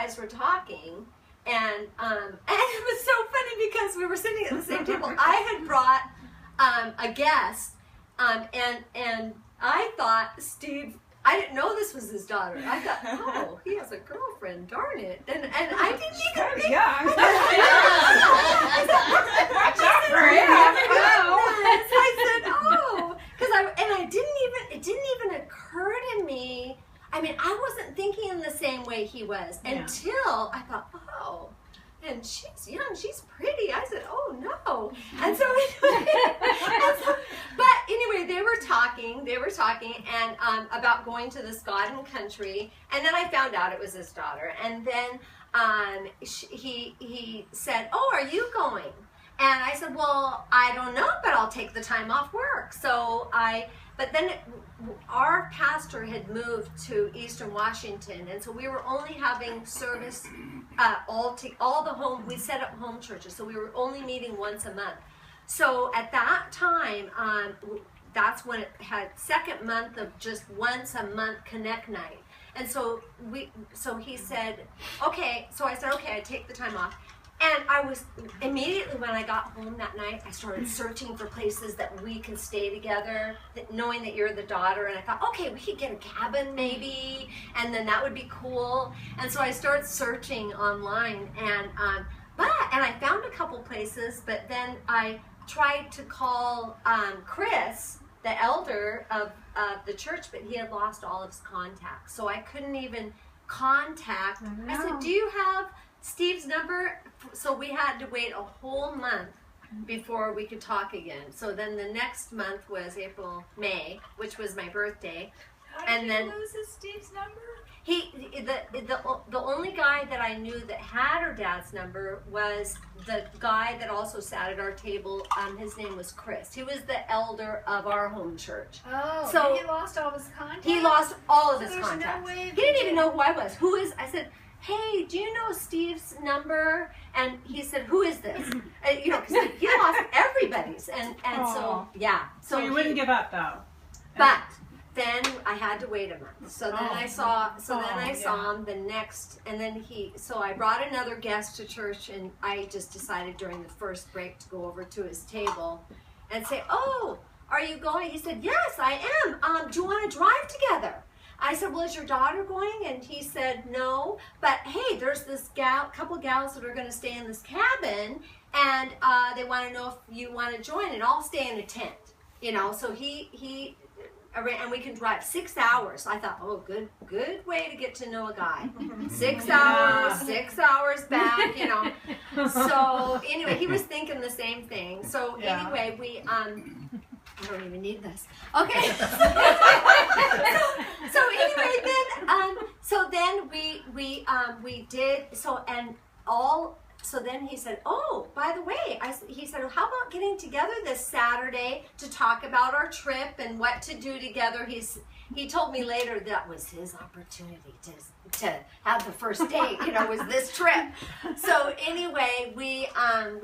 guys were talking, and it was so funny because we were sitting at the same table. I had brought a guest, and I thought Steve. I didn't know this was his daughter. I thought, oh, he has a girlfriend. Darn it! And I didn't even think. Yeah. Watch out for him. I said, oh, because it didn't even occur to me. I mean, I wasn't thinking in the same way he was until I thought, oh, and she's young, she's pretty. I said, oh no. And so but anyway, they were talking and about going to this God and country, and then I found out it was his daughter. And then he said, oh, are you going? And I said, well, I don't know, but I'll take the time off work. But then our pastor had moved to Eastern Washington, and so we were only having service we set up home churches, so we were only meeting once a month. So at that time, that's when it had second month of just once a month Connect night. And so he said, okay, so I said, okay, I take the time off. And I was, immediately when I got home that night, I started searching for places that we could stay together, knowing that you're the daughter. And I thought, okay, we could get a cabin maybe, and then that would be cool. And so I started searching online, and I found a couple places, but then I tried to call Chris, the elder of the church, but he had lost all of his contacts. So I couldn't even contact. I said, do you have Steve's number? So we had to wait a whole month before we could talk again. So then the next month was May, which was my birthday. How did you lose Steve's number? The only guy that I knew that had her dad's number was the guy that also sat at our table. His name was Chris. He was the elder of our home church. Oh, so he lost all of his contacts? He lost all of his contacts. No way he didn't even know who I was. Who is? I said, hey, do you know Steve's number? And he said, who is this? Because he lost everybody's. And so, yeah. So you wouldn't give up, though. But then I had to wait a month. So then I saw him the next, and then so I brought another guest to church, and I just decided during the first break to go over to his table and say, oh, are you going? He said, yes, I am. Do you want to drive together? I said, well, is your daughter going? And he said, no, but hey, there's this couple gals that are going to stay in this cabin, and they want to know if you want to join, and I'll stay in a tent. So and we can drive 6 hours. I thought, oh, good way to get to know a guy. 6 hours, 6 hours back, So anyway, he was thinking the same thing. So anyway, we I don't even need this. Okay. So then we did so then he said, oh, by the way, he said, well, how about getting together this Saturday to talk about our trip and what to do together? He told me later that was his opportunity to have the first date, was this trip. So anyway, we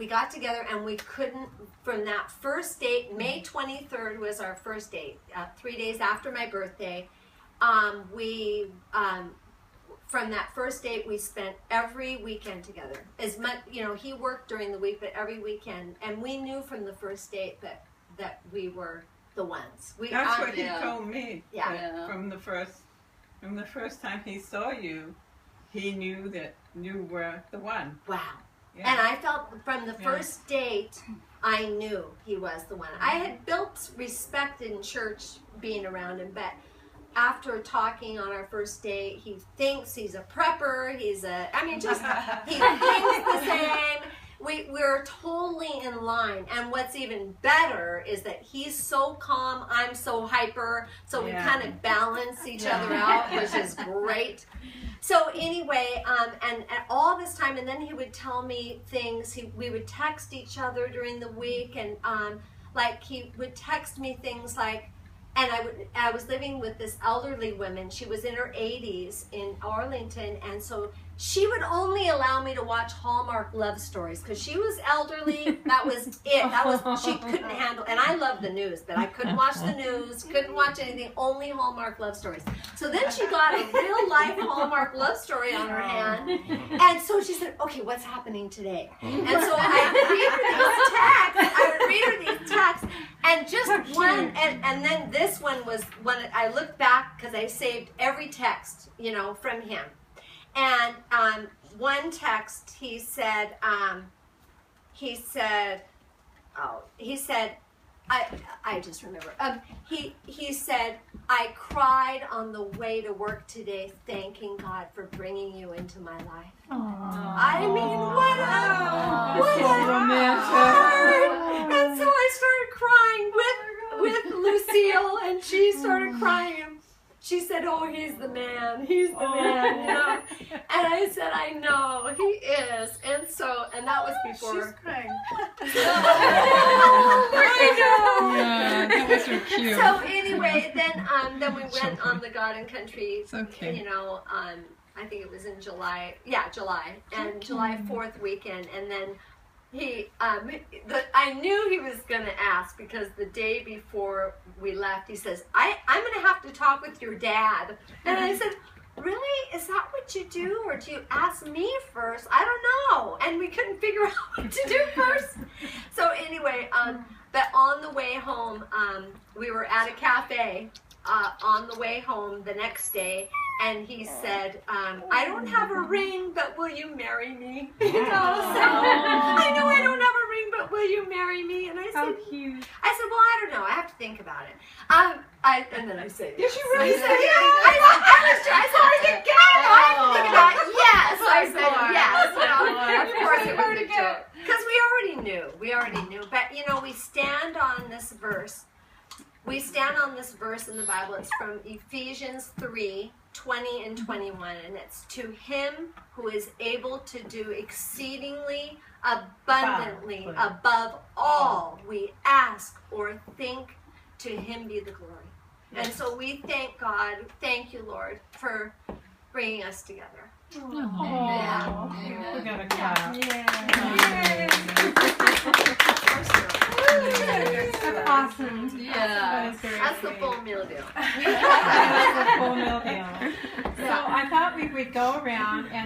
got together, and we couldn't, from that first date, May 23rd was our first date, 3 days after my birthday. From that first date, we spent every weekend together. As much, he worked during the week, but every weekend. And we knew from the first date that we were the ones. That's what he told me. Yeah. From the first time he saw you, he knew that you were the one. Wow. Yeah. And I felt from the first date, I knew he was the one. I had built respect in church being around him, but after talking on our first date, he thinks he's a prepper. He thinks the same. We're totally in line. And what's even better is that he's so calm, I'm so hyper, so we kind of balance each other out, which is great. So anyway, and all this time, and then he would tell me things. We would text each other during the week, and like he would text me things like, and I was living with this elderly woman. She was in her 80s in Arlington, and so she would only allow me to watch Hallmark love stories because she was elderly. That was it. That was, she couldn't handle. And I love the news, but I couldn't watch the news, couldn't watch anything. Only Hallmark love stories. So then she got a real life Hallmark love story on her hand, and so she said, "Okay, what's happening today?" And so I would read her these texts, and just one, and then this one was when I looked back because I saved every text, you know, from him. And one text, he said, I just remember. He said, "I cried on the way to work today, thanking God for bringing you into my life." I mean, what a romantic. And so I started crying with Lucille, and she started crying. She said, "Oh, he's the man. He's the man," you know. And I said, "I know, he is." And so, and that was before. She's crying. Yeah, that was so cute. So anyway, then we went on the God and Country. It's okay. You know, I think it was in July. Yeah, July, and July 4th weekend, and then. I knew he was going to ask because the day before we left, he says, I'm going to have to talk with your dad. And I said, "Really? Is that what you do? Or do you ask me first? I don't know." And we couldn't figure out what to do first. So anyway, but on the way home, we were at a cafe on the way home the next day. And he said, "I don't have a ring, but will you marry me?" You know, so I know I don't have a ring, but will you marry me? And I said, cute. "Well, I don't know. I have to think about it." And then I said, Did you really I said, say "Yeah." I said, "I think I have to think about it." Yes, I said yes. Well, of course it was a joke because we already knew. But you know, we stand on this verse. We stand on this verse in the Bible. It's from Ephesians 3:20 and 21, and it's to him who is able to do exceedingly abundantly above all we ask or think. To him be the glory. And so we thank God. Thank you, Lord, for bringing us together. Yeah. We got a clap. That's awesome. Yeah. That's the full meal deal. That's a full meal deal. So I thought we would go around and